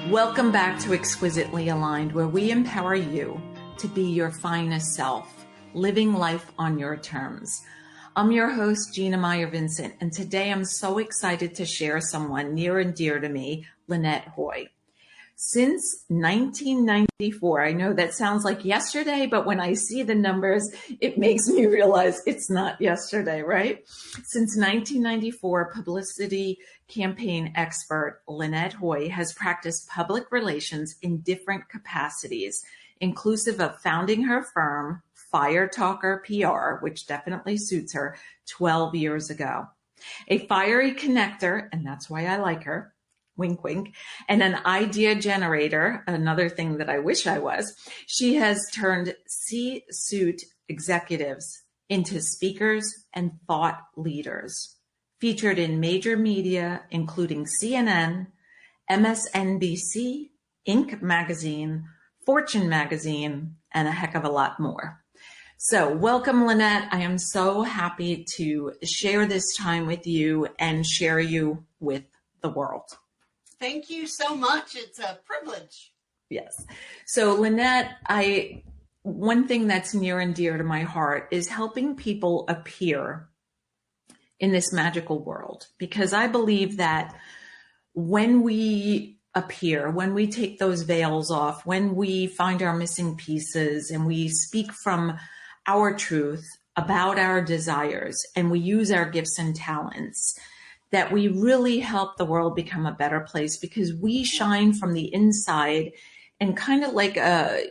Welcome back to Exquisitely Aligned, where we empower you to be your finest self, living life on your terms. I'm your host, Gina Meyer-Vincent, and today I'm so excited to share someone near and dear to me, Lynette Hoy. Since 1994, I know that sounds like yesterday, but when I see the numbers, it makes me realize it's not yesterday, right? Since 1994, publicity campaign expert Lynette Hoy has practiced public relations in different capacities, inclusive of founding her firm, Firetalker PR, which definitely suits her, 12 years ago. A fiery connector, and that's why I like her, wink, wink, and an idea generator, another thing that I wish I was. She has turned C-suite executives into speakers and thought leaders, featured in major media, including CNN, MSNBC, Inc. magazine, Fortune magazine, and a heck of a lot more. So welcome, Lynette. I am so happy to share this time with you and share you with the world. Thank you so much. It's a privilege. Yes. So Lynette, one thing that's near and dear to my heart is helping people appear in this magical world, because I believe that when we appear, when we take those veils off, when we find our missing pieces and we speak from our truth about our desires and we use our gifts and talents, that we really help the world become a better place, because we shine from the inside, and kind of like a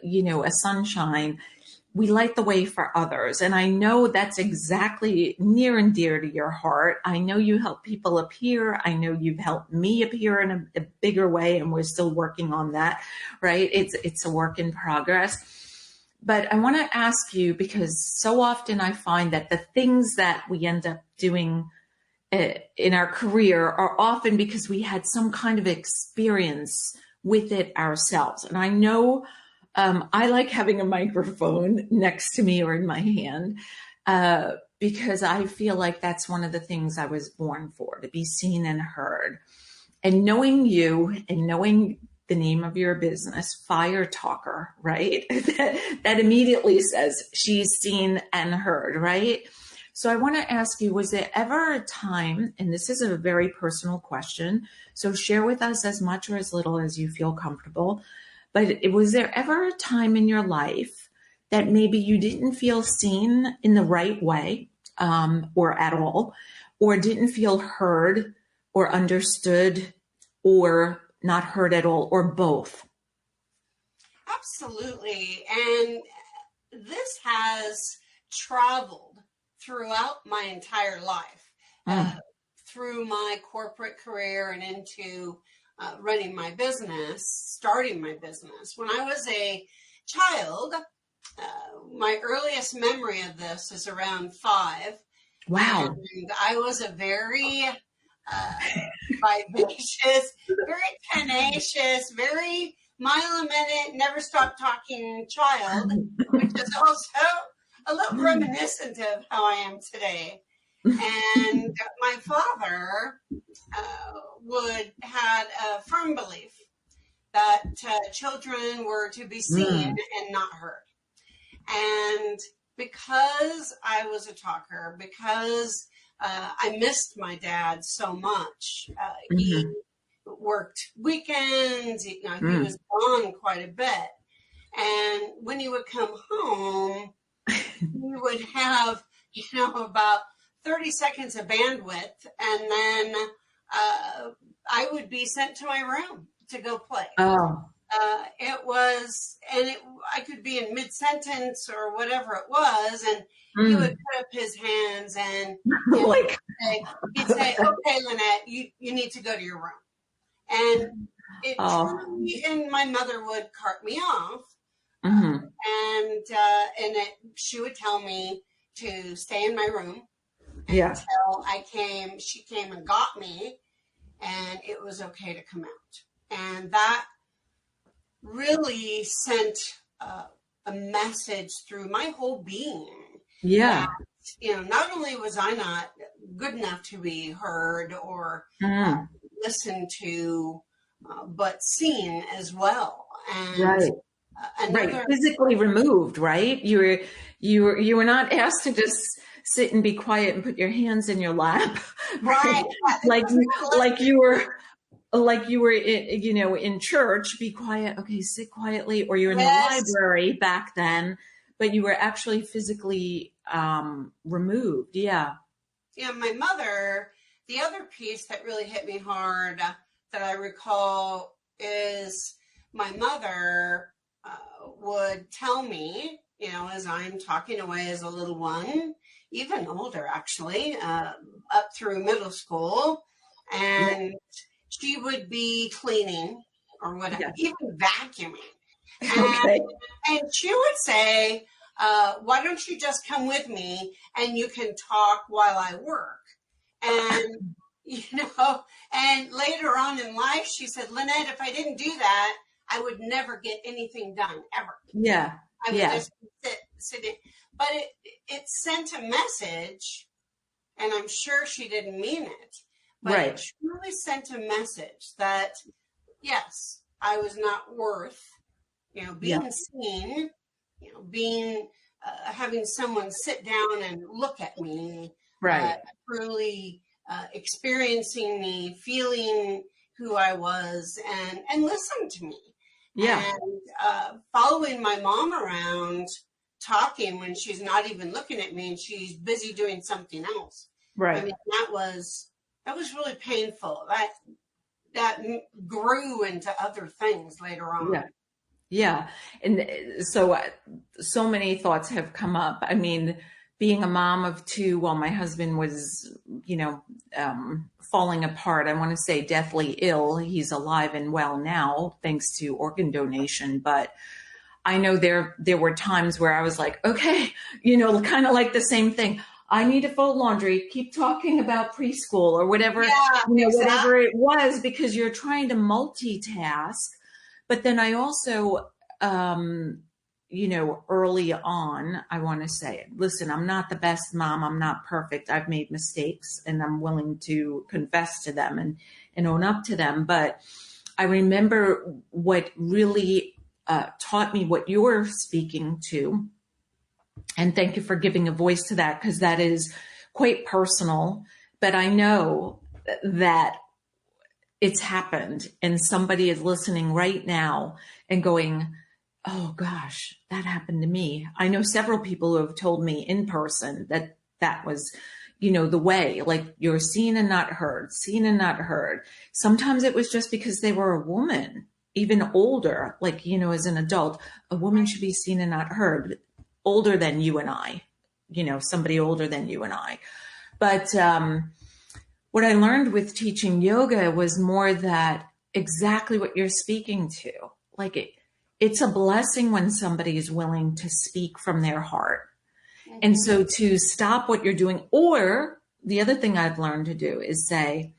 sunshine, we light the way for others. And I know that's exactly near and dear to your heart. I know you help people appear. I know you've helped me appear in a bigger way, and we're still working on that, right? It's a work in progress. But I want to ask you, because so often I find that the things that we end up doing in our career are often because we had some kind of experience with it ourselves. And I know I like having a microphone next to me or in my hand because I feel like that's one of the things I was born for, to be seen and heard. And knowing you and knowing the name of your business, Firetalker, right? that immediately says she's seen and heard, right? So I want to ask you, was there ever a time, and this is a very personal question, so share with us as much or as little as you feel comfortable, but was there ever a time in your life that maybe you didn't feel seen in the right way, or at all, or didn't feel heard or understood, or not heard at all, or both? Absolutely. And this has traveled throughout my entire life, through my corporate career and into running my business, starting my business. When I was a child, my earliest memory of this is around 5. Wow. And I was a very vivacious, very tenacious, very mile a minute, never stop talking child, which is also a little reminiscent of how I am today. And my father had a firm belief that children were to be seen and not heard. And because I was a talker, because I missed my dad so much, he worked weekends, he was gone quite a bit. And when he would come home, we would have, about 30 seconds of bandwidth, and then I would be sent to my room to go play. Oh. I could be in mid-sentence or whatever it was, and he would put up his hands and he'd say, okay, Lynette, you need to go to your room. And and my mother would cart me off. She would tell me to stay in my room until she came and got me, and it was okay to come out. And that really sent a message through my whole being. Yeah. That, not only was I not good enough to be heard or listened to but seen as well. And Right. Right. another, Physically removed, right? You were not asked to just sit and be quiet and put your hands in your lap, right, right? it Like wasn't like you were in, in church, be quiet, okay, sit quietly, or you're in the yes, library back then, but you were actually physically removed. Yeah. yeah, my mother, the other piece that really hit me hard that I recall is my mother would tell me, as I'm talking away as a little one, even older actually, up through middle school, Yeah. and she would be cleaning or whatever, Yeah. even vacuuming. And, Okay. and she would say, why don't you just come with me and you can talk while I work? And, and later on in life, she said, Lynette, if I didn't do that, I would never get anything done ever. Yeah. I would Yeah. just sit in. But it sent a message, and I'm sure she didn't mean it, but it Right. truly sent a message that, yes, I was not worth, Yeah. being seen, being, having someone sit down and look at me, Right. truly experiencing me, feeling who I was, and listen to me. Yeah. And following my mom around, talking when she's not even looking at me and she's busy doing something else. I Right. mean, that was really painful. That grew into other things later on. Yeah. Yeah. And so many thoughts have come up. I mean, being a mom of two while my husband was, falling apart, I want to say deathly ill. He's alive and well now, thanks to organ donation. But I know there were times where I was like, okay, kind of like the same thing. I need to fold laundry, keep talking about preschool or whatever, Yeah, exactly. whatever it was, because you're trying to multitask. But then I also, early on, I want to say, listen, I'm not the best mom. I'm not perfect. I've made mistakes and I'm willing to confess to them and own up to them. But I remember what really taught me what you're speaking to. And thank you for giving a voice to that, because that is quite personal. But I know that it's happened and somebody is listening right now and going, oh gosh, that happened to me. I know several people who have told me in person that was, the way, like, you're seen and not heard, seen and not heard. Sometimes it was just because they were a woman, even older, like, as an adult, a woman should be seen and not heard, older than you and I, somebody older than you and I. But, what I learned with teaching yoga was more that exactly what you're speaking to. Like, it's a blessing when somebody is willing to speak from their heart. Mm-hmm. And so to stop what you're doing, or the other thing I've learned to do is say,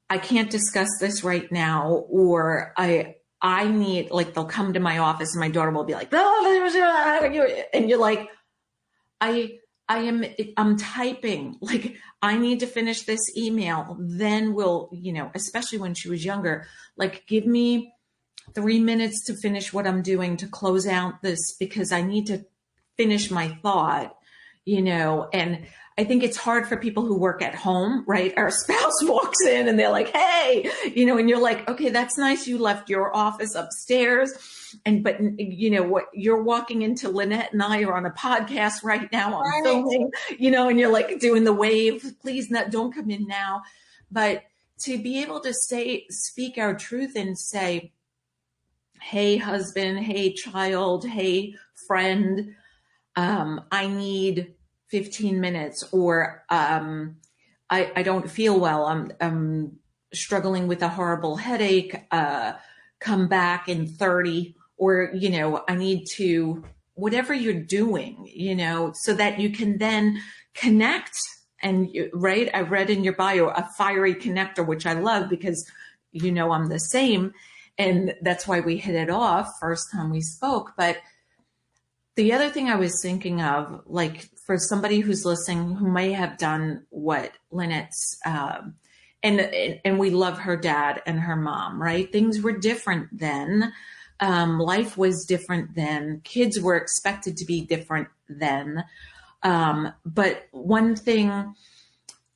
I can't discuss this right now, or I need, like, they'll come to my office and my daughter will be like, and you're like, I'm typing, like, I need to finish this email. Then we'll, especially when she was younger, like, give me 3 minutes to finish what I'm doing to close out this, because I need to finish my thought, and I think it's hard for people who work at home, right? Our spouse walks in and they're like, hey, and you're like, okay, that's nice. You left your office upstairs. But what, you're walking into Lynette and I are on a podcast right now. I'm Right. filming, and you're like doing the wave, please don't come in now. But to be able to speak our truth and say, hey, husband, hey, child, hey, friend, I need 15 minutes, or I don't feel well. I'm struggling with a horrible headache. Come back in 30, or, I need to, whatever you're doing, so that you can then connect. And right, I read in your bio a fiery connector, which I love, because, I'm the same. And that's why we hit it off first time we spoke. But the other thing I was thinking of, like, for somebody who's listening who may have done what Lynette's, and we love her dad and her mom, right? Things were different then. Life was different then. Kids were expected to be different then. But one thing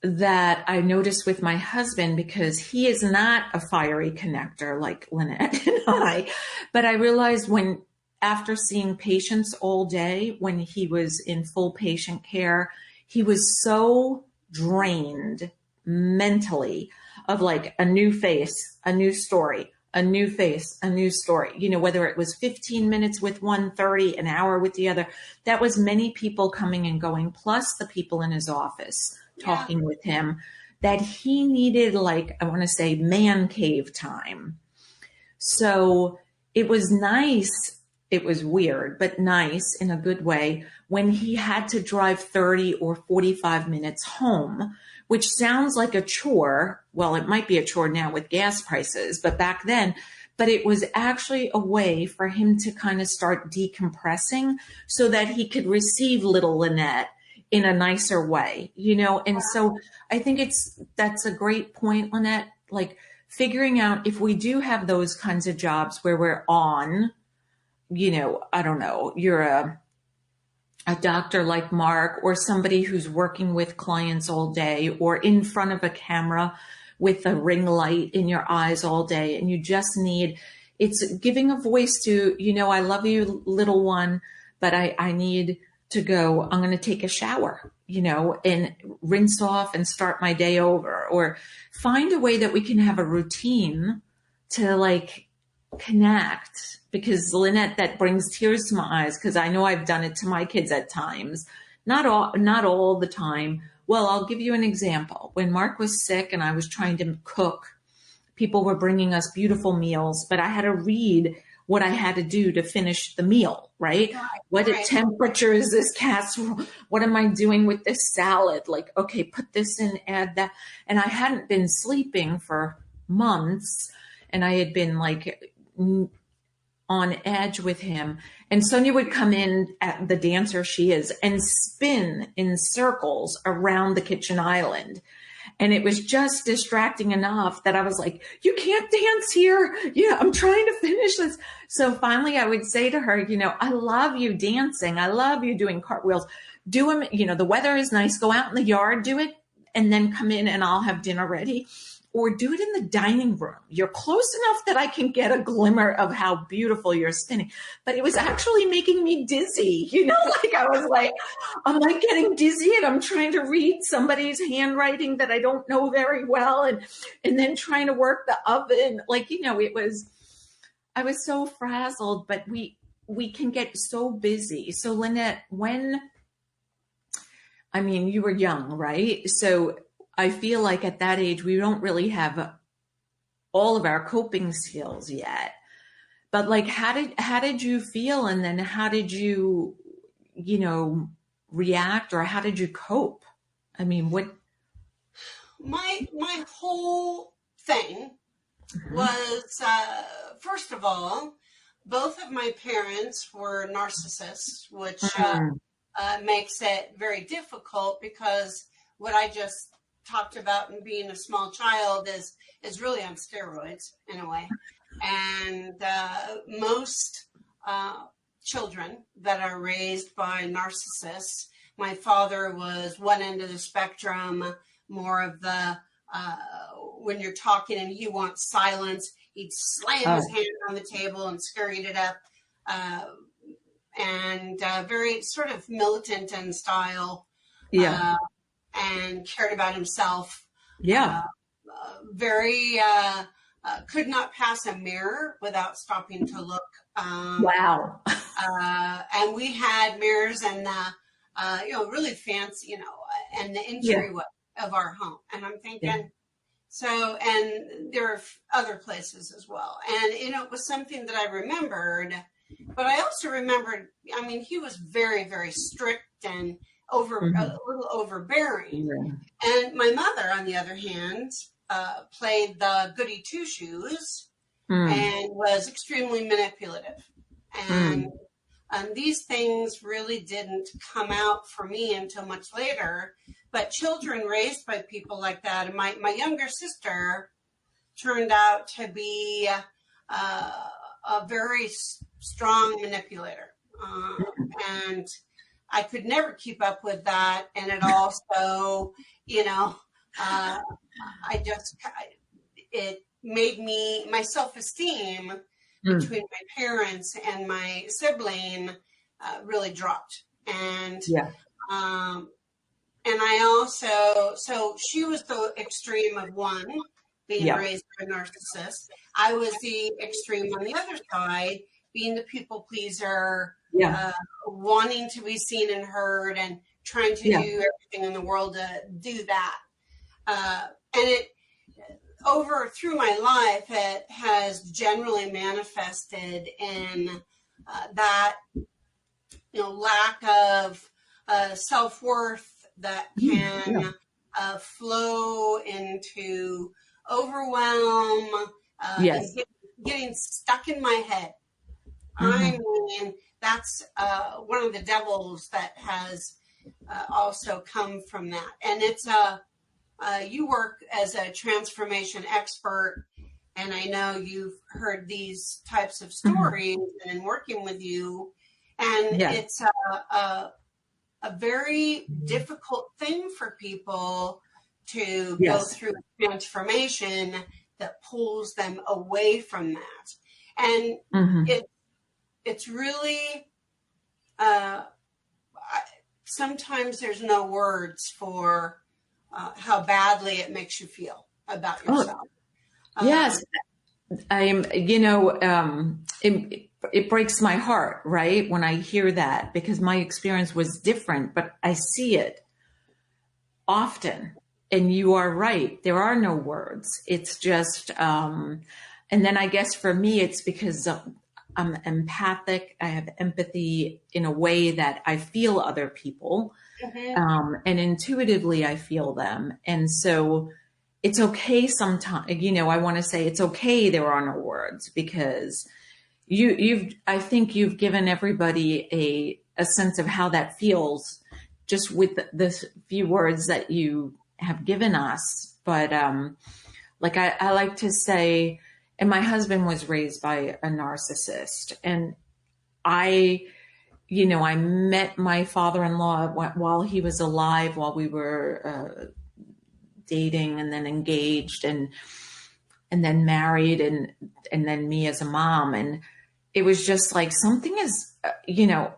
that I noticed with my husband, because he is not a fiery connector like Lynette and I, but I realized after seeing patients all day, when he was in full patient care, he was so drained mentally of like a new face, a new story, a new face, a new story, whether it was 15 minutes with one, 30, an hour with the other. That was many people coming and going, plus the people in his office talking with him, that he needed, like, I want to say, man cave time. So it was nice. It was weird, but nice in a good way when he had to drive 30 or 45 minutes home, which sounds like a chore. Well, it might be a chore now with gas prices, but back then, but it was actually a way for him to kind of start decompressing so that he could receive little Lynette in a nicer way, And so I think that's a great point, Lynette, like figuring out if we do have those kinds of jobs where we're on, I don't know, you're a doctor like Mark, or somebody who's working with clients all day, or in front of a camera with a ring light in your eyes all day. And you just it's giving a voice to, I love you, little one, but I need to go, I'm going to take a shower, and rinse off and start my day over, or find a way that we can have a routine to like connect. Because Lynette, that brings tears to my eyes, because I know I've done it to my kids at times, not all the time. Well, I'll give you an example. When Mark was sick and I was trying to cook, people were bringing us beautiful meals, but I had to read what I had to do to finish the meal, right? What temperature is this casserole? What am I doing with this salad? Like, okay, put this in, add that. And I hadn't been sleeping for months, and I had been like on edge with him. And Sonia would come in, at the dancer she is, and spin in circles around the kitchen island. And it was just distracting enough that I was like, you can't dance here. Yeah, I'm trying to finish this. So finally I would say to her, I love you dancing. I love you doing cartwheels. Do them, the weather is nice. Go out in the yard, do it, and then come in and I'll have dinner ready. Or do it in the dining room. You're close enough that I can get a glimmer of how beautiful you're spinning. But it was actually making me dizzy. I'm like getting dizzy, and I'm trying to read somebody's handwriting that I don't know very well. And then trying to work the oven. I was so frazzled, but we can get so busy. So Lynette, you were young, right? So I feel like at that age, we don't really have all of our coping skills yet. But like, how did you feel? And then how did you, react, or how did you cope? What? My whole thing was, first of all, both of my parents were narcissists, which makes it very difficult, because what I just talked about and being a small child is really on steroids in a way. And most children that are raised by narcissists, my father was one end of the spectrum, more of the when you're talking and he wants silence, he'd slam his hand on the table and scurried it up, and very sort of militant in style. And cared about himself. Very could not pass a mirror without stopping to look. Wow. And we had mirrors and really fancy, and the entryway of our home. And I'm thinking, so, and there are other places as well. And it was something that I remembered, but I also remembered. He was very, very strict and a little overbearing. And my mother, on the other hand, played the goody two shoes and was extremely manipulative. And these things really didn't come out for me until much later. But children raised by people like that, and my younger sister turned out to be a very strong manipulator. And I could never keep up with that. And it also, it made me, my self-esteem between my parents and my sibling really dropped. And, and I also, so she was the extreme of one, being raised by a narcissist. I was the extreme on the other side, being the people pleaser, wanting to be seen and heard, and trying to do everything in the world to do that. And it, through my life, it has generally manifested in that, lack of self-worth that can flow into overwhelm, and getting stuck in my head. I mean, that's one of the devils that has also come from that. And it's you work as a transformation expert, and I know you've heard these types of stories and in working with you, and it's a very difficult thing for people to go through transformation that pulls them away from that. And it's really, sometimes there's no words for how badly it makes you feel about yourself. Yes. It breaks my heart, right, when I hear that, because my experience was different, but I see it often. And you are right. There are no words. It's just, and then I guess for me, it's because I'm empathic. I have empathy in a way that I feel other people. And intuitively I feel them. And so it's okay sometimes, I want to say it's okay there are no words, because I think you've given everybody a sense of how that feels just with the few words that you have given us. But like I like to say, and my husband was raised by a narcissist, and I met my father-in-law while he was alive, while we were dating, and then engaged, and then married, and then me as a mom. And it was just like, something is,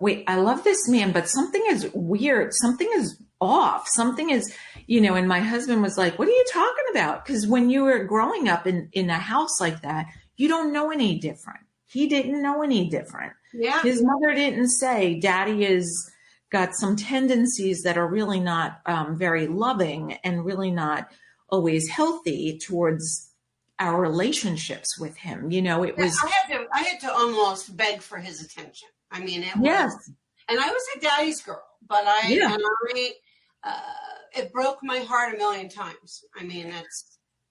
wait, I love this man, but something is weird. Something is off. Something is, and my husband was like, what are you talking about? Because when you were growing up in a house like that, you don't know any different. He didn't know any different. Yeah. His mother didn't say, Daddy is got some tendencies that are really not very loving and really not always healthy towards our relationships with him. It was. I had to almost beg for his attention. I mean, it was, and I was a daddy's girl, but it broke my heart a million times. I mean,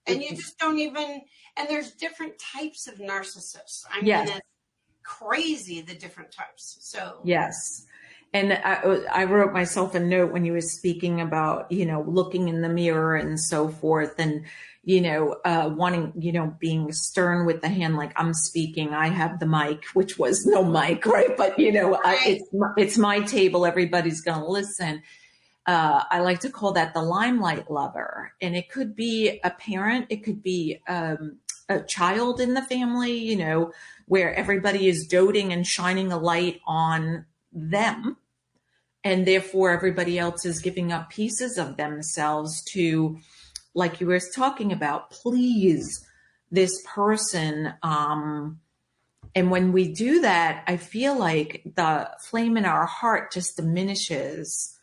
and you just don't even, and there's different types of narcissists. I mean, it's crazy, the different types. So. Yes. And I wrote myself a note when you were speaking about, looking in the mirror and so forth, and, wanting, being stern with the hand, like I'm speaking, I have the mic, which was no mic, right? But, it's my table. Everybody's going to listen. I like to call that the limelight lover. And it could be a parent. It could be a child in the family, where everybody is doting and shining a light on them. And therefore everybody else is giving up pieces of themselves to, like you were talking about, please this person. And when we do that, I feel like the flame in our heart just diminishes,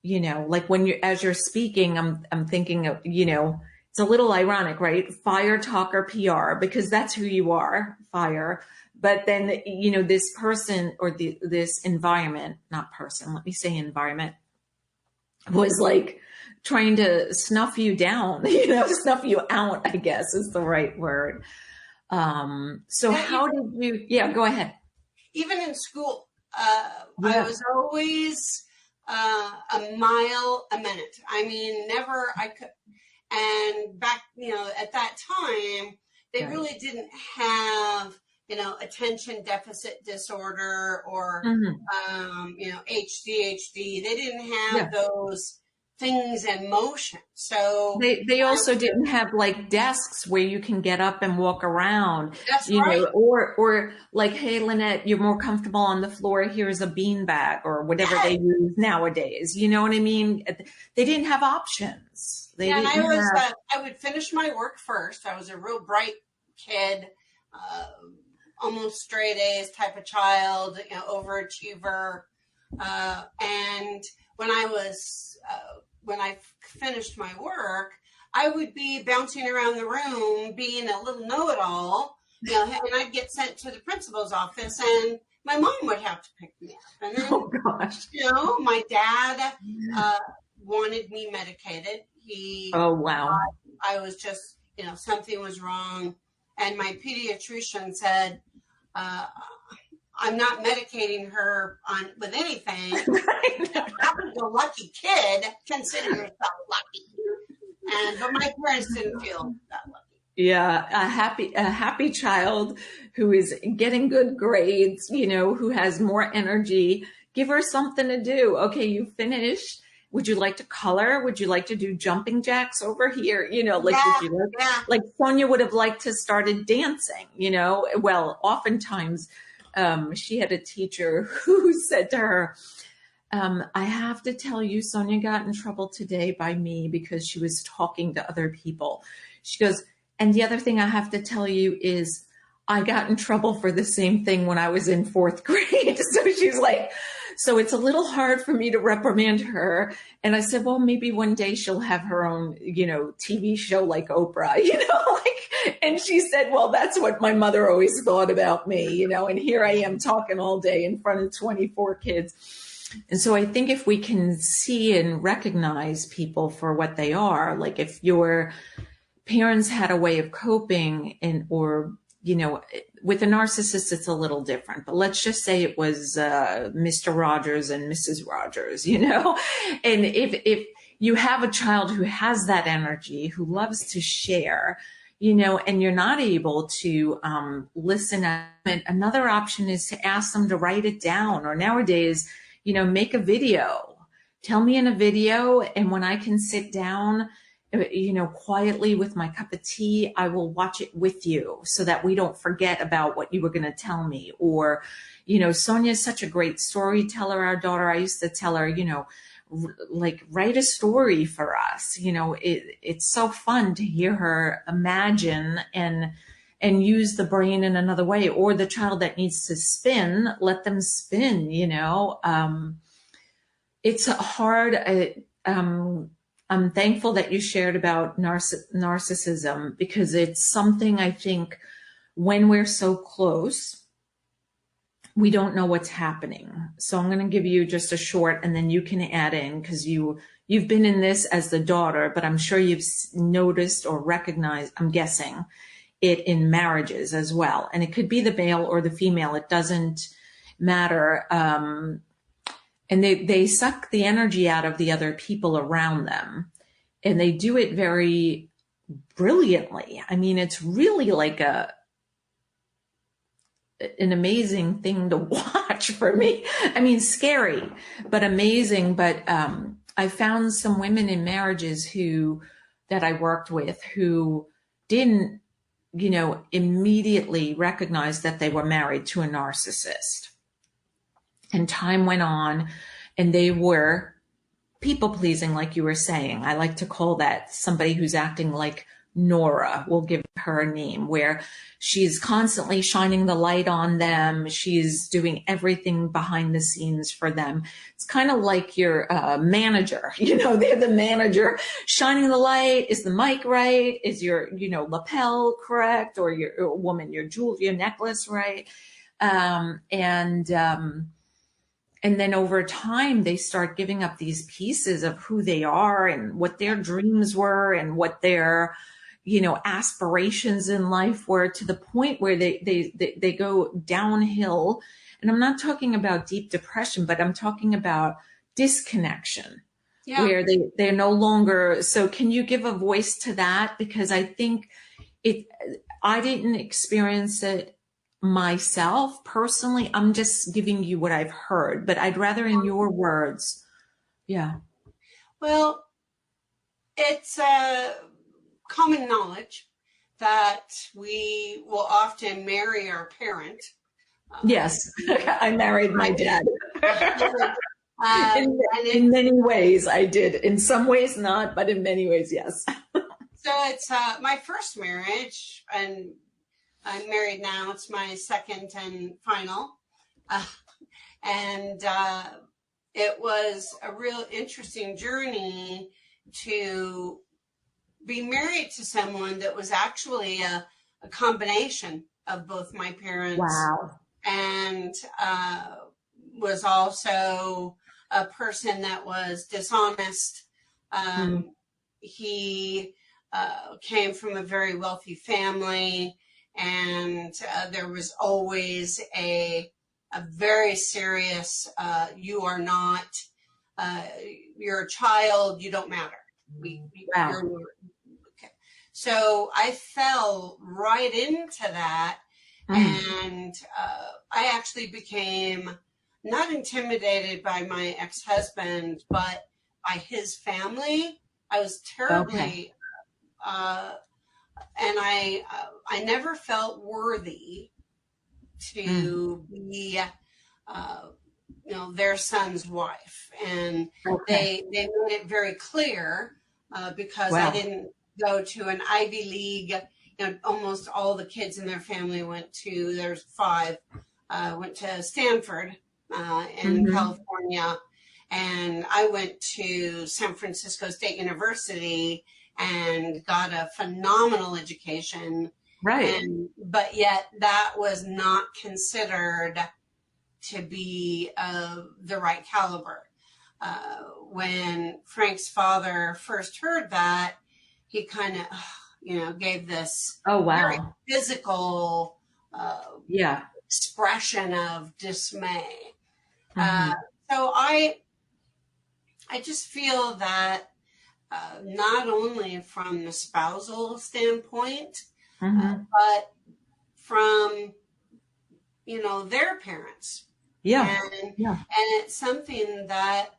like as you're speaking, I'm thinking of, it's a little ironic, right? Firetalker PR, because that's who you are, fire. But then, this person or this environment, not person, let me say environment, was like trying to snuff you down, snuff you out, I guess is the right word. So how did you, go ahead. Even in school, I Yeah. was always a mile a minute. I mean, never I could. And back, at that time, they Right. really didn't have, attention deficit disorder or, Hmm. HDHD. They didn't Yeah. have those things in motion. So They also didn't have like desks where you can get up and walk around, that's right. or like, hey, Lynette, you're more comfortable on the floor. Here's a bean bag or whatever they Yes. use nowadays. You know what I mean? They didn't have options. They Yeah, and didn't have. I would finish my work first. I was a real bright kid, uh, almost straight A's type of child, overachiever. And when I finished my work, I would be bouncing around the room, being a little know-it-all, and I'd get sent to the principal's office, and my mom would have to pick me up. And then, Oh gosh. my dad wanted me medicated. He Oh wow. I was just, something was wrong. And my pediatrician said, I'm not medicating her with anything. Happy-go-lucky kid, consider yourself lucky. But my parents didn't feel that lucky. Yeah, a happy child who is getting good grades, who has more energy. Give her something to do. Okay, you finished. Would you like to color? Would you like to do jumping jacks over here? Like, Yeah, would you yeah. like Sonia would have liked to started dancing, Well, oftentimes, she had a teacher who said to her, I have to tell you, Sonia got in trouble today by me because she was talking to other people. She goes, and the other thing I have to tell you is I got in trouble for the same thing when I was in fourth grade. So she's like, so it's a little hard for me to reprimand her. And I said, well, maybe one day she'll have her own, TV show like Oprah, and she said, well, that's what my mother always thought about me, and here I am talking all day in front of 24 kids. And so I think if we can see and recognize people for what they are, like if your parents had a way of coping or with a narcissist, it's a little different, but let's just say it was Mr. Rogers and Mrs. Rogers, and if you have a child who has that energy, who loves to share, and you're not able to listen, another option is to ask them to write it down, or nowadays, make a video. Tell me in a video, and when I can sit down, quietly with my cup of tea, I will watch it with you so that we don't forget about what you were going to tell me. Or, Sonia is such a great storyteller, our daughter. I used to tell her, like, write a story for us. It's so fun to hear her imagine and use the brain in another way. Or the child that needs to spin, let them spin, it's hard. I'm thankful that you shared about narcissism, because it's something I think when we're so close, we don't know what's happening. So I'm going to give you just a short, and then you can add in, because you've been in this as the daughter, but I'm sure you've noticed or recognized, I'm guessing, it in marriages as well. And it could be the male or the female. It doesn't matter. And they suck the energy out of the other people around them. And they do it very brilliantly. I mean, it's really like an amazing thing to watch for me. I mean, scary, but amazing. But I found some women in marriages that I worked with who didn't, immediately recognize that they were married to a narcissist. And time went on, and they were people pleasing, like you were saying. I like to call that somebody who's acting like Nora. We'll give her a name, where she's constantly shining the light on them. She's doing everything behind the scenes for them. It's kind of like your manager. They're the manager shining the light. Is the mic right? Is your, lapel correct? Or your woman, your jewel, your necklace right? And then over time, they start giving up these pieces of who they are and what their dreams were and what their, aspirations in life where to the point where they go downhill. And I'm not talking about deep depression, but I'm talking about disconnection, Yeah. where they're no longer. So can you give a voice to that? Because I think I didn't experience it myself personally. I'm just giving you what I've heard, but I'd rather in your words. Yeah. Well, it's common knowledge that we will often marry our parent. Yes, I married my dad. In And many ways, I did. In some ways, not, but in many ways, yes. so it's my first marriage, and I'm married now. It's my second and final. And it was a real interesting journey to be married to someone that was actually a combination of both my parents. Wow. And was also a person that was dishonest. He came from a very wealthy family, and there was always a very serious, you are not, you're a child, you don't matter. Wow. Okay. So I fell right into that. And I actually became not intimidated by my ex-husband, but by his family. I was terribly, and I never felt worthy to be, their son's wife. And they made it very clear, because I didn't go to an Ivy League. Almost all the kids in their family there's 5, went to Stanford in California. And I went to San Francisco State University and got a phenomenal education. Right. But yet that was not considered to be the right caliber. When Frank's father first heard that, he kind of, gave this very physical expression of dismay. So I just feel that not only from the spousal standpoint, but from, their parents. And it's something that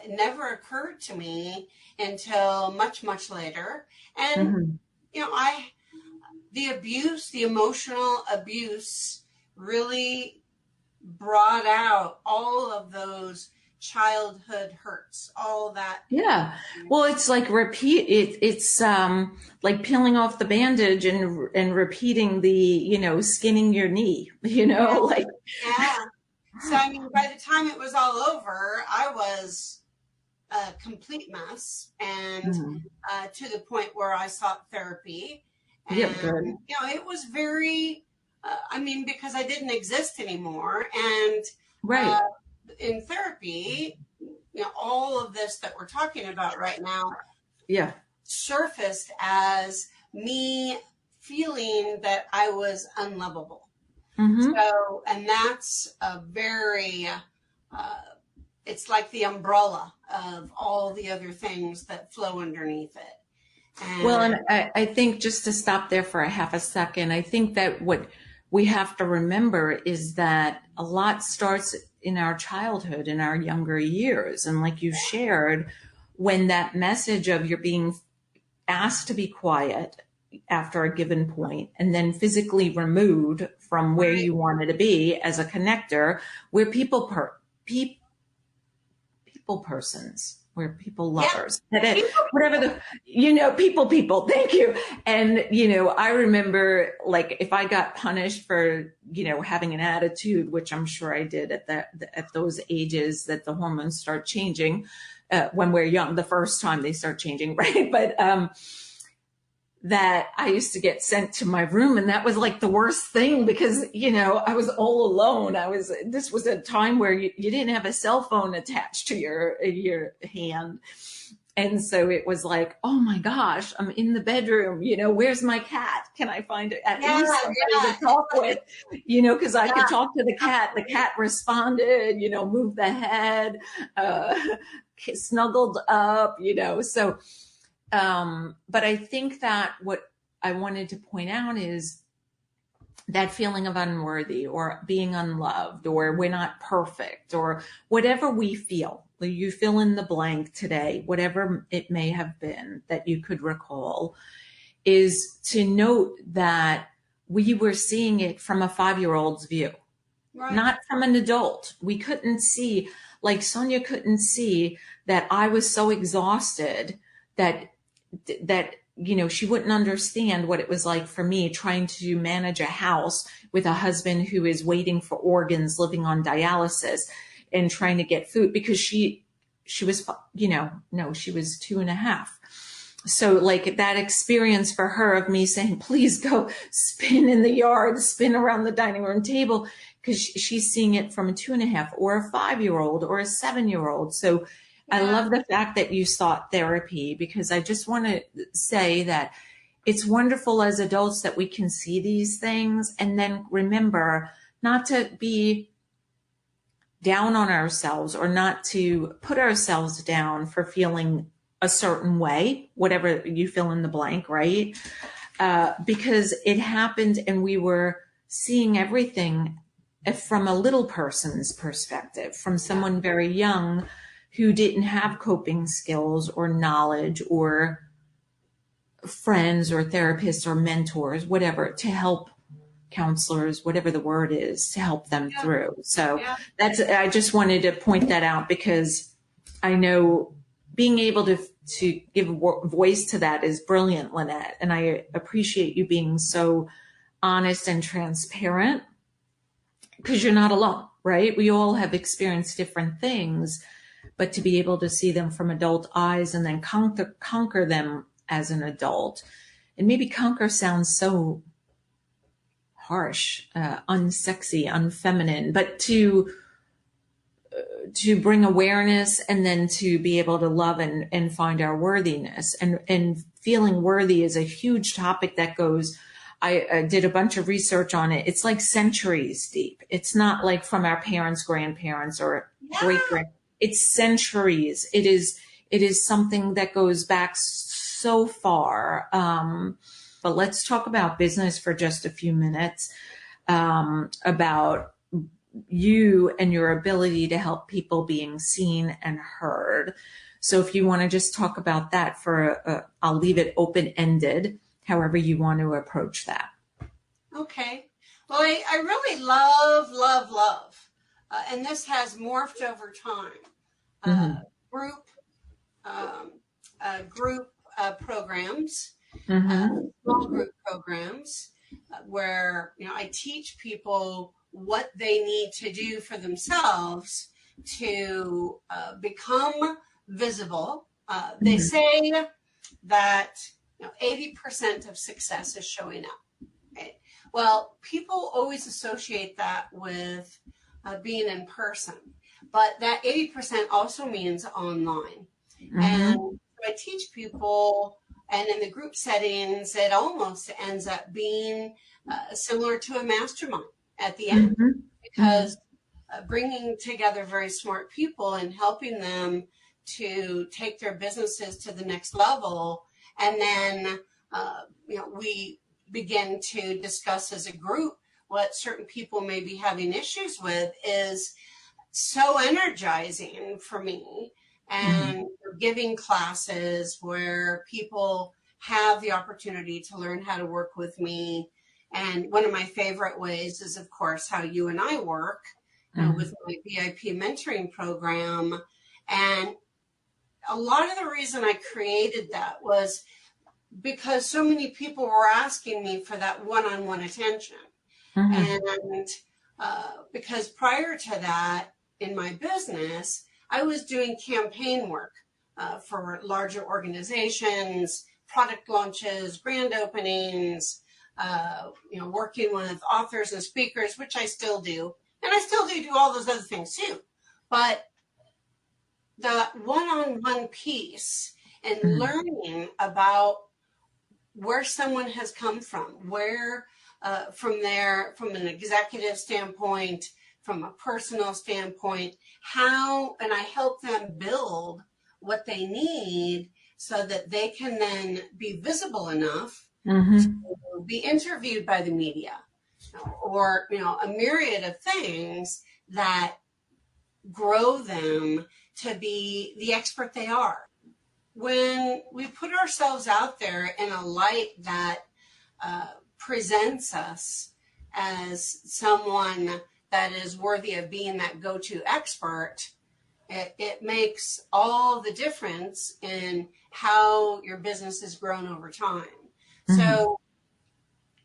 never occurred to me until much, much later. And, the emotional abuse really brought out all of those childhood hurts, all that. Yeah. Well, it's like it's like peeling off the bandage and repeating the, skinning your knee, like. Yeah. So, by the time it was all over, I was a complete mess, and to the point where I sought therapy. And, it was very, because I didn't exist anymore. And in therapy, all of this that we're talking about right now surfaced as me feeling that I was unlovable. So, and that's a very, it's like the umbrella of all the other things that flow underneath it. And I think just to stop there for a half a second, I think that what we have to remember is that a lot starts in our childhood, in our younger years. And like you shared, when that message of you're being asked to be quiet after a given point and then physically removed from where you wanted to be as a connector, we're people persons. We're people lovers. Whatever people. Thank you. And, I remember like if I got punished for, having an attitude, which I'm sure I did at those ages that the hormones start changing when we're young, the first time they start changing. Right. But, that I used to get sent to my room, and that was like the worst thing because, I was all alone. This was a time where you didn't have a cell phone attached to your hand. And so it was like, oh my gosh, I'm in the bedroom, where's my cat? Can I find at Yeah, least somebody yeah, to talk with, because I could yeah. talk to the cat. The cat responded, moved the head, uh, snuggled up, So, but I think that what I wanted to point out is that feeling of unworthy or being unloved or we're not perfect or whatever we feel. You fill in the blank today, whatever it may have been that you could recall, is to note that we were seeing it from a 5-year-old's view, Right. not from an adult. We couldn't see, like Sonia couldn't see that I was so exhausted that she wouldn't understand what it was like for me trying to manage a house with a husband who is waiting for organs, living on dialysis, and trying to get food because she was, no, she was 2.5. So like that experience for her of me saying, please go spin in the yard, spin around the dining room table, because she's seeing it from a 2.5 or a 5-year-old or a 7-year-old. So I Yeah. love the fact that you sought therapy, because I just want to say that it's wonderful as adults that we can see these things and then remember not to be down on ourselves or not to put ourselves down for feeling a certain way, whatever you fill in the blank, right? Because it happened and we were seeing everything from a little person's perspective, from someone very young who didn't have coping skills or knowledge or friends or therapists or mentors, whatever, to help counselors, whatever the word is, to help them Yeah. through. So Yeah. I just wanted to point that out because I know being able to give voice to that is brilliant, Lynette. And I appreciate you being so honest and transparent because you're not alone, right? We all have experienced different things, but to be able to see them from adult eyes and then conquer them as an adult. And maybe conquer sounds so harsh, unsexy, unfeminine, but to bring awareness and then to be able to love and find our worthiness, and feeling worthy is a huge topic that goes, I did a bunch of research on it. It's like centuries deep. It's not like from our parents, grandparents, or great Yeah. grand. It's centuries. It is something that goes back so far. But let's talk about business for just a few minutes, about you and your ability to help people being seen and heard. So if you want to just talk about that I'll leave it open-ended, however you want to approach that. Okay. Well, I really love, and this has morphed over time. Mm-hmm. Group um, programs, Mm-hmm. small group programs, where I teach people what they need to do for themselves to become visible. They Mm-hmm. say that 80% of success is showing up. Right? Well, people always associate that with being in person, but that 80% also means online. Mm-hmm. And I teach people, and in the group settings, it almost ends up being similar to a mastermind at the end, Mm-hmm. because bringing together very smart people and helping them to take their businesses to the next level. And then, we begin to discuss as a group what certain people may be having issues with is so energizing for me. Mm-hmm. And giving classes where people have the opportunity to learn how to work with me. And one of my favorite ways is, of course, how you and I work with my VIP mentoring program. And a lot of the reason I created that was because so many people were asking me for that one-on-one attention. Mm-hmm. And because prior to that, in my business, I was doing campaign work for larger organizations, product launches, grand openings, working with authors and speakers, which I still do. And I still do all those other things too. But the one-on-one piece and learning about where someone has come from, where from an executive standpoint, from a personal standpoint, and I help them build what they need so that they can then be visible enough to be interviewed by the media, or, a myriad of things that grow them to be the expert they are. When we put ourselves out there in a light that presents us as someone that is worthy of being that go-to expert, it makes all the difference in how your business has grown over time. So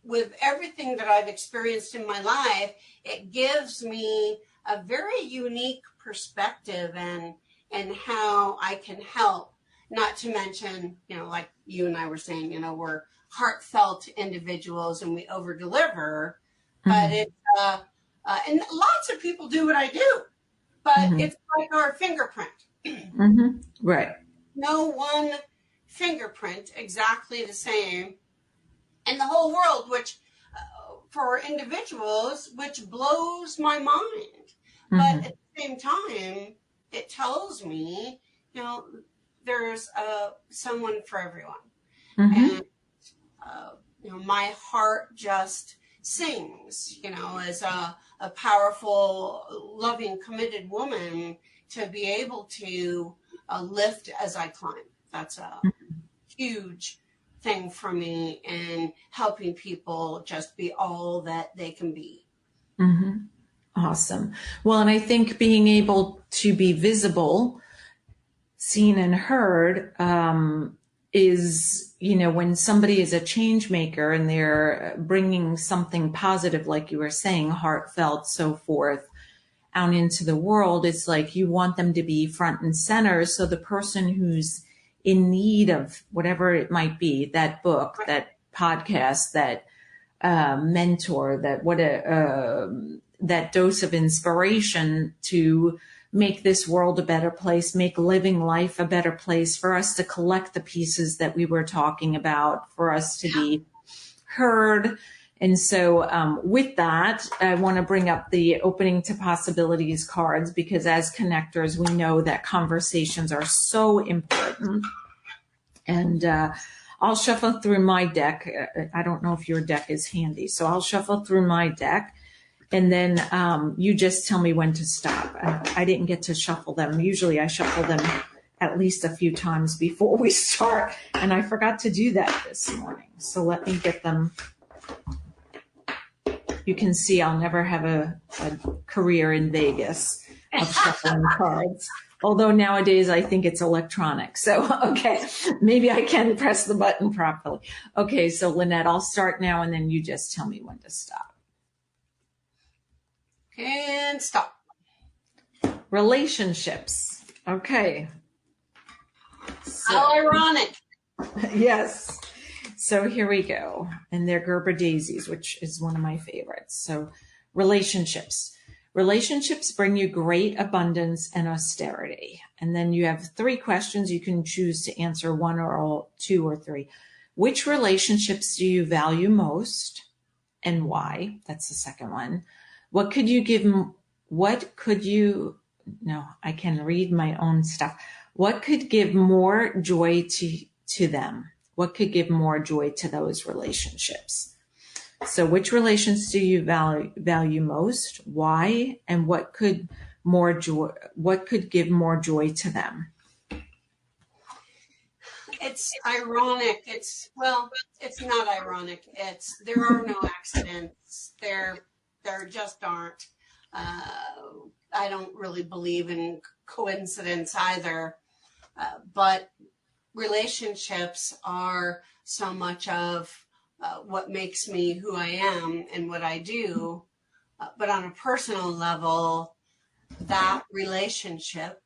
with everything that I've experienced in my life, it gives me a very unique perspective and how I can help. Not to mention, like you and I were saying, we're heartfelt individuals and we over deliver, but it's, and lots of people do what I do, but it's like our fingerprint. Right. No one fingerprint exactly the same in the whole world, which for individuals, which blows my mind. But at the same time, it tells me, there's someone for everyone. And, my heart just sings, as a powerful, loving, committed woman, to be able to lift as I climb. That's a huge thing for me, and helping people just be all that they can be. Awesome. Well, and I think being able to be visible, seen and heard, is, when somebody is a change maker and they're bringing something positive, like you were saying, heartfelt, so forth, out into the world, it's like you want them to be front and center. So the person who's in need of whatever it might be, that book, that podcast, that mentor, that dose of inspiration to make this world a better place, make living life a better place, for us to collect the pieces that we were talking about, for us to be heard. And so with that, I want to bring up the opening to possibilities cards, because as connectors, we know that conversations are so important. And I'll shuffle through my deck. I don't know if your deck is handy, so I'll shuffle through my deck. And then you just tell me when to stop. I didn't get to shuffle them. Usually I shuffle them at least a few times before we start, and I forgot to do that this morning. So let me get them. You can see I'll never have a career in Vegas of shuffling cards. Although nowadays I think it's electronic. So, okay, maybe I can press the button properly. Okay, so Lynette, I'll start now, and then you just tell me when to stop. And stop. Relationships. Okay. So, how ironic. Yes. So here we go. And they're Gerber daisies, which is one of my favorites. So relationships. Relationships bring you great abundance and austerity. And then you have 3 questions. You can choose to answer 1 or all, 2 or 3. Which relationships do you value most and why? That's the second one. What could you give? I can read my own stuff. What could give more joy to them? What could give more joy to those relationships? So which relations do you value most? Why? And what could give more joy to them? It's ironic. It's not ironic. There are no accidents. There just aren't. I don't really believe in coincidence either. But relationships are so much of what makes me who I am and what I do. But on a personal level, that relationship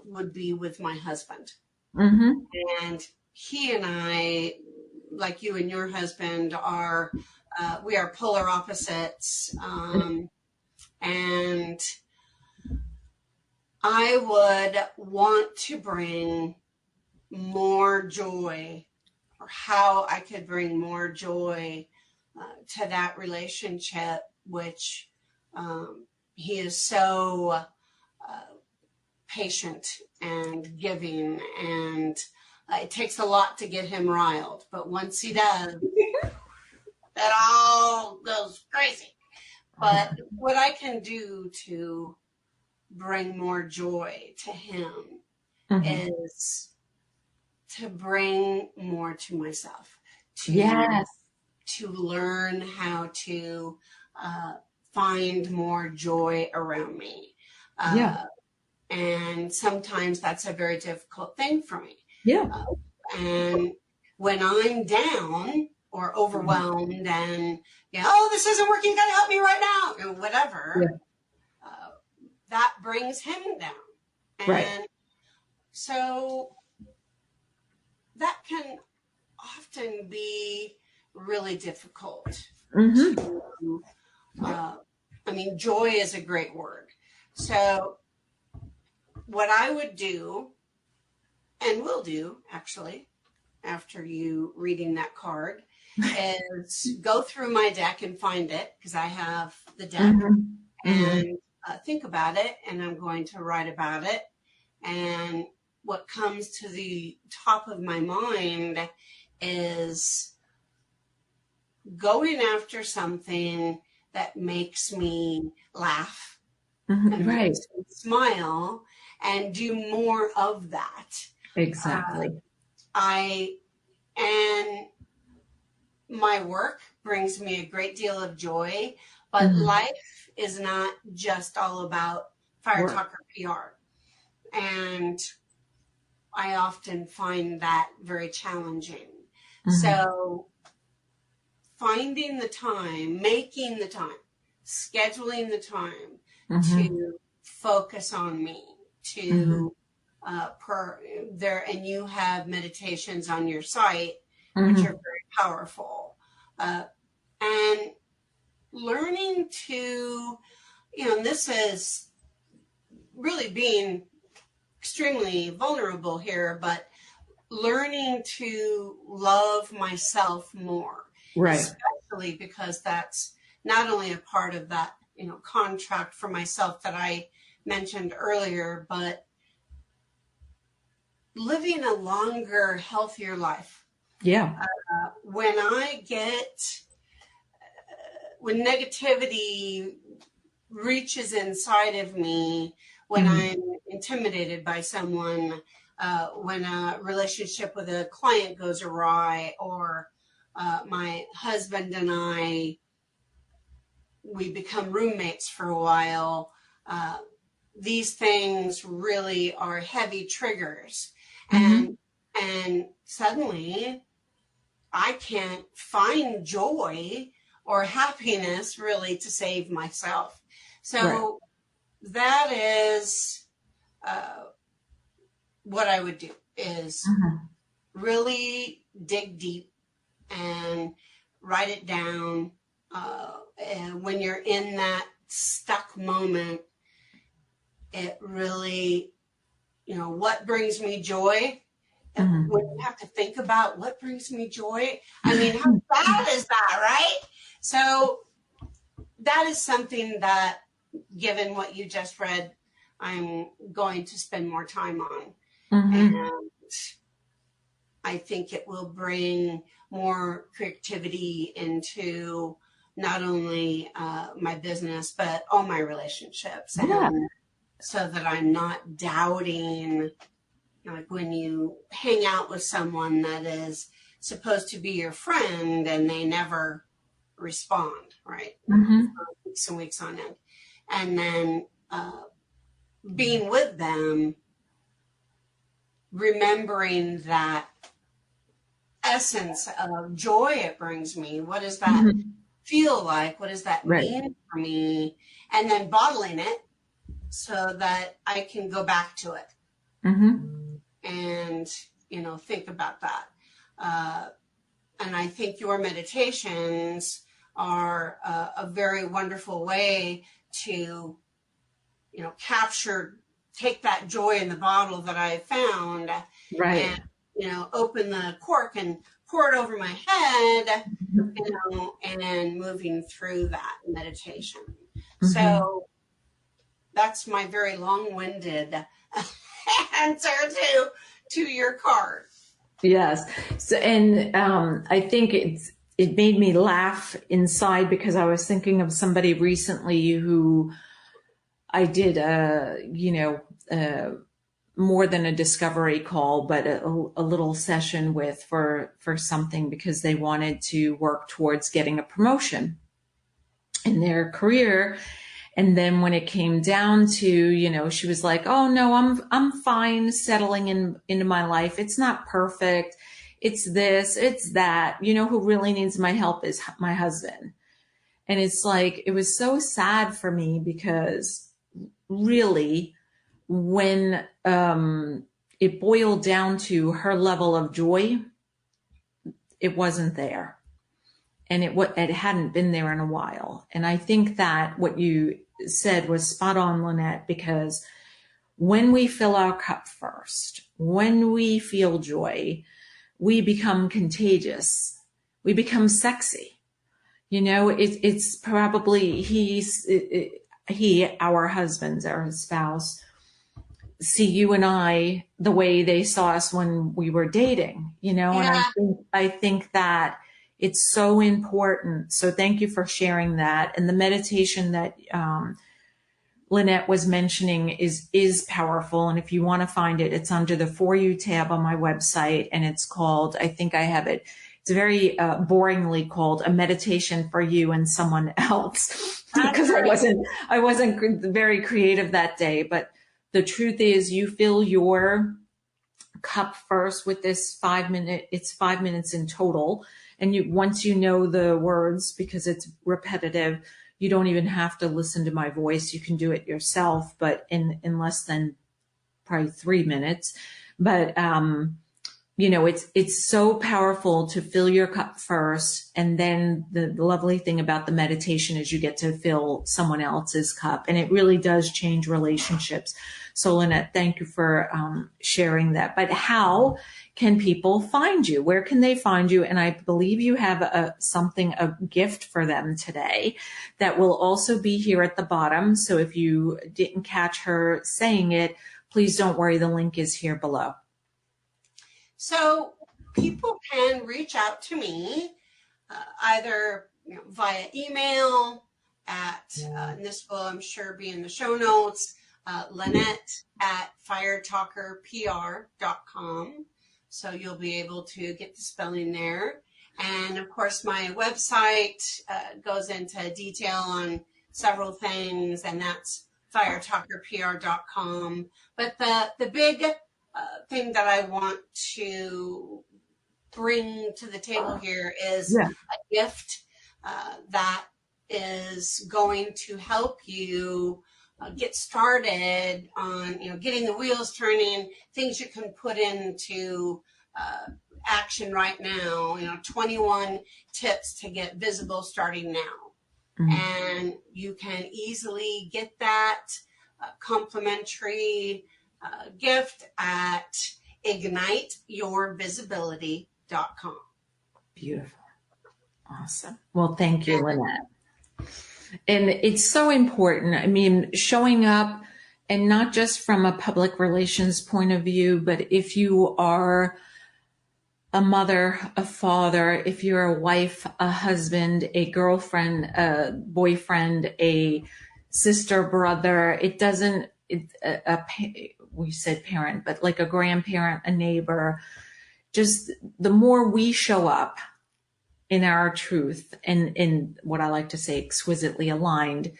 would be with my husband. And he and I, like you and your husband, we are polar opposites. And I would want to bring more joy, or how I could bring more joy to that relationship, which he is so patient and giving, and it takes a lot to get him riled. But once he does, that all goes crazy. But what I can do to bring more joy to him is to bring more to myself, to learn how to find more joy around me. And sometimes that's a very difficult thing for me. And when I'm down or overwhelmed and, oh, this isn't working, gotta help me right now, or whatever, that brings him down. And so that can often be really difficult. Joy is a great word. So what I would do, and will do actually, after you reading that card, is go through my deck and find it, because I have the deck, and think about it, and I'm going to write about it. And what comes to the top of my mind is going after something that makes me laugh, and makes me smile, and do more of that. Exactly. And my work brings me a great deal of joy, but life is not just all about Firetalker PR. And I often find that very challenging. So finding the time, making the time, scheduling the time to focus on me, to and you have meditations on your site, which are very powerful, and learning to, and this is really being extremely vulnerable here, but learning to love myself more, especially because that's not only a part of that, contract for myself that I mentioned earlier, but living a longer, healthier life. When negativity reaches inside of me, when I'm intimidated by someone, when a relationship with a client goes awry, or my husband and we become roommates for a while, these things really are heavy triggers. And suddenly I can't find joy or happiness really to save myself. So that is what I would do, is really dig deep and write it down. And when you're in that stuck moment, it really, what brings me joy? And when you have to think about what brings me joy, how bad is that, right? So that is something that, given what you just read, I'm going to spend more time on. And I think it will bring more creativity into not only my business, but all my relationships. And so that I'm not doubting, like when you hang out with someone that is supposed to be your friend and they never respond, right? Weeks and weeks on end. And then being with them, remembering that essence of joy it brings me. What does that feel like? What does that mean for me? And then bottling it so that I can go back to it and, think about that. And I think your meditations are a very wonderful way to, take that joy in the bottle that I found, open the cork and pour it over my head, and moving through that meditation. Mm-hmm. So that's my very long-winded answer to your card. Yes. So, and I think it made me laugh inside because I was thinking of somebody recently who I did more than a discovery call, but a little session with for something because they wanted to work towards getting a promotion in their career. And then when it came down to, she was like, oh no, I'm fine settling into my life. It's not perfect. It's this, it's that, who really needs my help is my husband. And it's like, it was so sad for me because really when, it boiled down to her level of joy, it wasn't there. And it hadn't been there in a while. And I think that what you said was spot on, Lynette, because when we fill our cup first, when we feel joy, we become contagious. We become sexy. It's probably our husbands, our spouse, see you and I the way they saw us when we were dating, Yeah. And I think that it's so important. So thank you for sharing that. And the meditation that Lynette was mentioning is powerful. And if you want to find it, it's under the For You tab on my website. And it's called, I think I have it. It's very boringly called A Meditation for You and Someone Else because I wasn't very creative that day. But the truth is you fill your cup first with this 5 minute, it's 5 minutes in total. And once you know the words, because it's repetitive, you don't even have to listen to my voice. You can do it yourself, but in less than probably 3 minutes. But, it's so powerful to fill your cup first. And then the lovely thing about the meditation is you get to fill someone else's cup, and it really does change relationships. So Lynette, thank you for sharing that. But how can people find you? Where can they find you? And I believe you have a gift for them today that will also be here at the bottom. So if you didn't catch her saying it, please don't worry. The link is here below. So people can reach out to me either via email and this will, I'm sure, be in the show notes, Lynette at firetalkerpr.com. So you'll be able to get the spelling there. And of course, my website goes into detail on several things, and that's firetalkerpr.com. But the big thing that I want to bring to the table here is a gift that is going to help you get started on, getting the wheels turning, things you can put into action right now, 21 tips to get visible starting now. Mm-hmm. And you can easily get that complimentary gift at igniteyoursvisibility.com. Beautiful. Awesome. Well, thank you, Lynette. And it's so important. I mean, showing up, and not just from a public relations point of view, but if you are a mother, a father, if you're a wife, a husband, a girlfriend, a boyfriend, a sister, brother, we said parent, but like a grandparent, a neighbor, just the more we show up in our truth and in what I like to say, exquisitely aligned,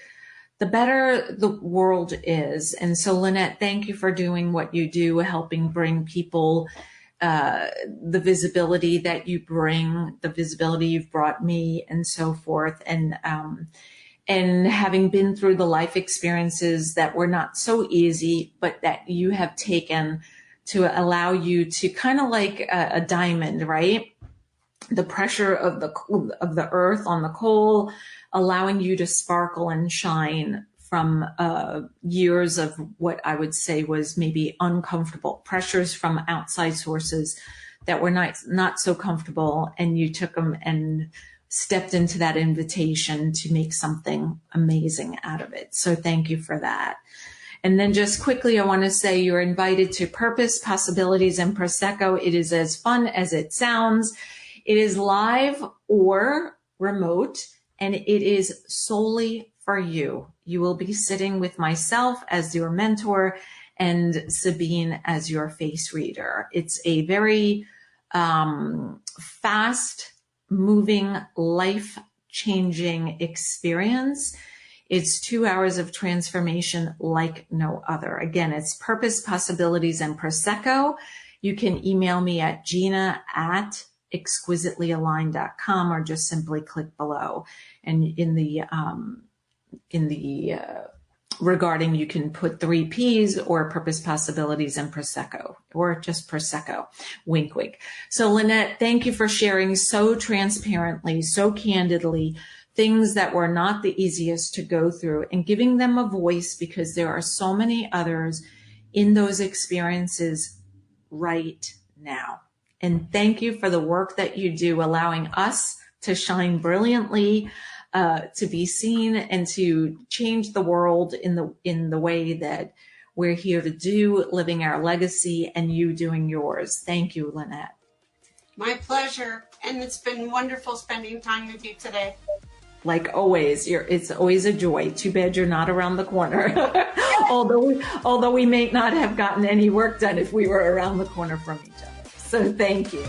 the better the world is. And so, Lynette, thank you for doing what you do, helping bring people the visibility that you bring, the visibility you've brought me, and so forth. And having been through the life experiences that were not so easy, but that you have taken to allow you to kind of like a diamond, right? The pressure of the earth on the coal, allowing you to sparkle and shine from years of what I would say was maybe uncomfortable pressures from outside sources that were not so comfortable, and you took them and stepped into that invitation to make something amazing out of it. So thank you for that. And then just quickly, I want to say you're invited to Purpose, Possibilities, and Prosecco. It is as fun as it sounds. It is live or remote, and it is solely for you. You will be sitting with myself as your mentor and Sabine as your face reader. It's a very fast moving, life-changing experience. It's 2 hours of transformation like no other. Again, it's Purpose, Possibilities, and Prosecco. You can email me at gina@exquisitelyaligned.com or just simply click below. And in the regarding, you can put 3 P's or Purpose, Possibilities, and Prosecco, or just Prosecco. Wink, wink. So Lynette, thank you for sharing so transparently, so candidly, things that were not the easiest to go through, and giving them a voice, because there are so many others in those experiences right now. And thank you for the work that you do, allowing us to shine brilliantly, to be seen, and to change the world in the way that we're here to do, living our legacy, and you doing yours. Thank you, Lynette. My pleasure. And it's been wonderful spending time with you today. Like always, it's always a joy. Too bad you're not around the corner. although we may not have gotten any work done if we were around the corner from each other. So thank you.